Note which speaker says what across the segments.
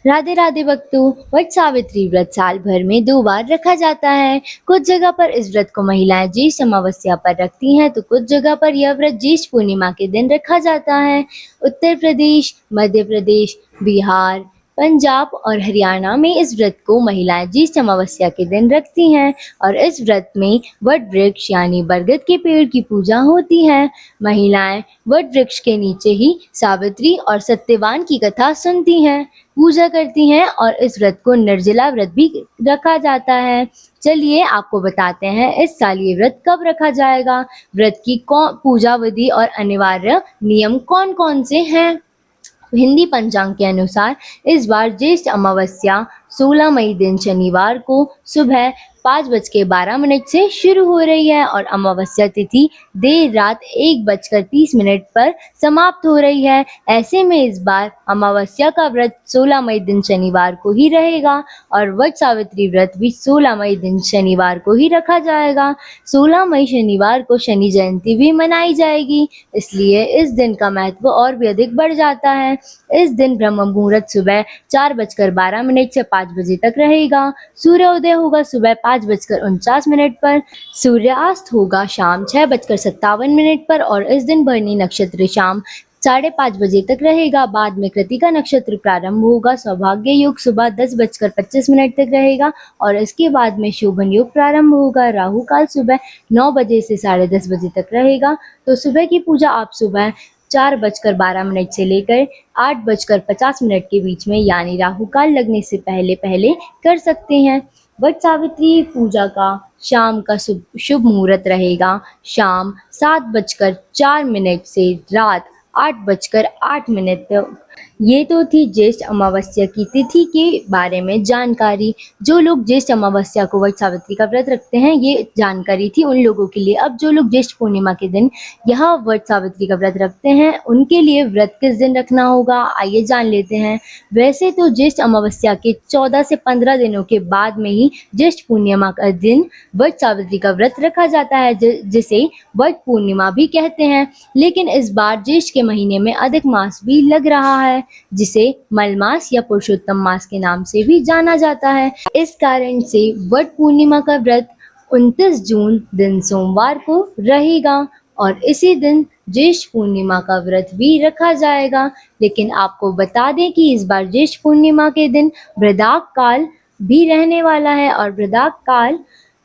Speaker 1: राधे राधे भक्तों। वट सावित्री व्रत साल भर में 2 बार रखा जाता है। कुछ जगह पर इस व्रत को महिलाएं ज्येष्ठ अमावस्या पर रखती हैं, तो कुछ जगह पर यह व्रत ज्येष्ठ पूर्णिमा के दिन रखा जाता है। उत्तर प्रदेश, मध्य प्रदेश, बिहार, पंजाब और हरियाणा में इस व्रत को महिलाएं ज्येष्ठ अमावस्या के दिन रखती हैं और इस व्रत में वट वृक्ष यानी बरगद के पेड़ की पूजा होती है। महिलाएं वट वृक्ष के नीचे ही सावित्री और सत्यवान की कथा सुनती हैं, पूजा करती हैं और इस व्रत को निर्जला व्रत भी रखा जाता है। चलिए आपको बताते हैं इस साल ये व्रत कब रखा जाएगा, व्रत की कौन पूजा विधि और अनिवार्य नियम कौन कौन से हैं। हिंदी पंचांग के अनुसार इस बार ज्येष्ठ अमावस्या 16 मई दिन शनिवार को सुबह 5:12 से शुरू हो रही है और अमावस्या तिथि देर रात 1:30 पर समाप्त हो रही है। ऐसे में इस बार अमावस्या का व्रत 16 मई दिन शनिवार को ही रहेगा और वट सावित्री व्रत भी 16 मई दिन शनिवार को ही रखा जाएगा। 16 मई शनिवार को शनि जयंती भी मनाई जाएगी, इसलिए इस दिन का महत्व और भी अधिक बढ़ जाता है। इस दिन ब्रह्म मुहूर्त सुबह 4:12 से 5 बजे तक रहेगा। सूर्योदय होगा सुबह 5:49 पर। सूर्यास्त होगा शाम 6:57 पर और इस दिन भरनी नक्षत्र शाम 5:30 बजे तक रहेगा। बाद में कृतिका नक्षत्र प्रारंभ होगा। सौभाग्य योग सुबह 10:25 तक रहेगा और इसके बाद में शोभन योग प्रारंभ होगा। राहु काल सुबह 9 बजे से 10:30 बजे तक रहेगा। तो सुबह की पूजा आप सुबह 4:12 से लेकर 8:50 के बीच में यानी राहु काल लगने से पहले पहले कर सकते हैं। वट सावित्री पूजा का शाम का शुभ मुहूर्त रहेगा शाम 7:04 से रात 8:08 तक। ये तो थी ज्येष्ठ अमावस्या की तिथि के बारे में जानकारी। जो लोग ज्येष्ठ अमावस्या को वट सावित्री का व्रत रखते हैं, ये जानकारी थी उन लोगों के लिए। अब जो लोग ज्येष्ठ पूर्णिमा के दिन यह वट सावित्री का व्रत रखते हैं, उनके लिए व्रत किस दिन रखना होगा, आइए जान लेते हैं। वैसे तो ज्येष्ठ अमावस्या के 14 से 15 दिनों के बाद में ही ज्येष्ठ पूर्णिमा का दिन वट सावित्री का व्रत रखा जाता है, जिसे वट पूर्णिमा भी कहते हैं। लेकिन इस बार ज्येष्ठ के महीने में अधिक मास भी लग रहा है, जिसे मलमास या पुरुषोत्तम मास के नाम से भी जाना जाता है। इस कारण से वट पूर्णिमा का व्रत 29 जून दिन सोमवार को रहेगा और इसी दिन ज्येष्ठ पूर्णिमा का व्रत भी रखा जाएगा। लेकिन आपको बता दें कि इस बार ज्येष्ठ पूर्णिमा के दिन वृदाक काल भी रहने वाला है और वृदाक काल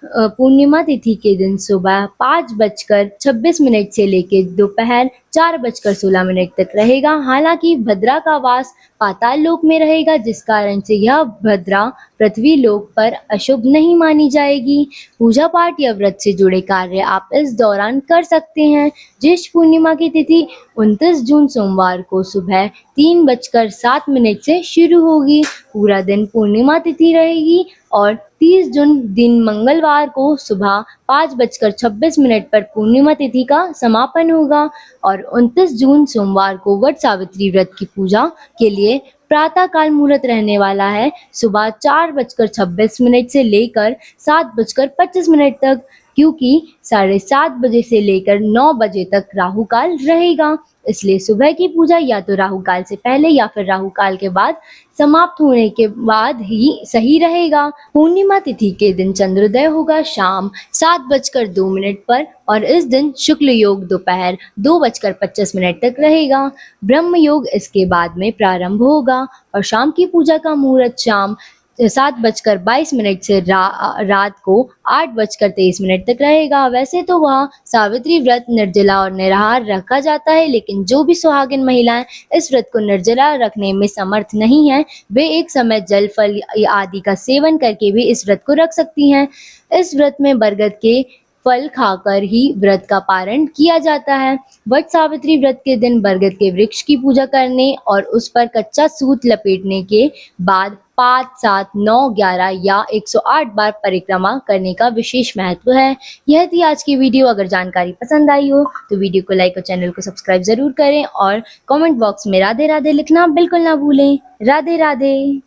Speaker 1: पूर्णिमा तिथि के दिन सुबह 5:26 से लेकर दोपहर 4:16 तक रहेगा। हालांकि भद्रा का वास पाताल लोक में रहेगा, जिस कारण से यह भद्रा पृथ्वी लोक पर अशुभ नहीं मानी जाएगी। पूजा पाठ या व्रत से जुड़े कार्य आप इस दौरान कर सकते हैं। ज्येष्ठ पूर्णिमा की तिथि 29 जून सोमवार को सुबह 3:07 से शुरू होगी। पूरा दिन पूर्णिमा तिथि रहेगी और 30 जून दिन मंगलवार को सुबह 5:26 पर पूर्णिमा तिथि का समापन होगा और 29 जून सोमवार को वट सावित्री व्रत की पूजा के लिए प्रातः काल मुहूर्त रहने वाला है सुबह 4:26 से लेकर 7:25 तक, क्योंकि 7:30 बजे से लेकर 9 बजे तक राहु काल रहेगा। इसलिए सुबह की पूजा या तो राहु काल से पहले या फिर राहु काल के बाद समाप्त होने के बाद ही सही रहेगा। पूर्णिमा तिथि के दिन चंद्रोदय होगा शाम 7:02 पर और इस दिन शुक्ल योग दोपहर 2:25 तक रहेगा। ब्रह्म योग इसके बाद में प्रारंभ होगा और शाम की पूजा का मुहूर्त शाम 7:22 से रात को 8:23 तक रहेगा। वैसे तो वह सावित्री व्रत निर्जला और निराहार रखा जाता है, लेकिन जो भी सुहागिन महिलाएं इस व्रत को निर्जला रखने में समर्थ नहीं है, वे एक समय जल फल आदि का सेवन करके भी इस व्रत को रख सकती हैं। इस व्रत में बरगद के फल खाकर ही व्रत का पारण किया जाता है। वट सावित्री व्रत के दिन बरगद के वृक्ष की पूजा करने और उस पर कच्चा सूत लपेटने के बाद 5, 7, 9, 11 या 108 बार परिक्रमा करने का विशेष महत्व है। यह थी आज की वीडियो। अगर जानकारी पसंद आई हो तो वीडियो को लाइक और चैनल को सब्सक्राइब जरूर करें और कमेंट बॉक्स में राधे राधे लिखना बिल्कुल ना भूलें। राधे राधे।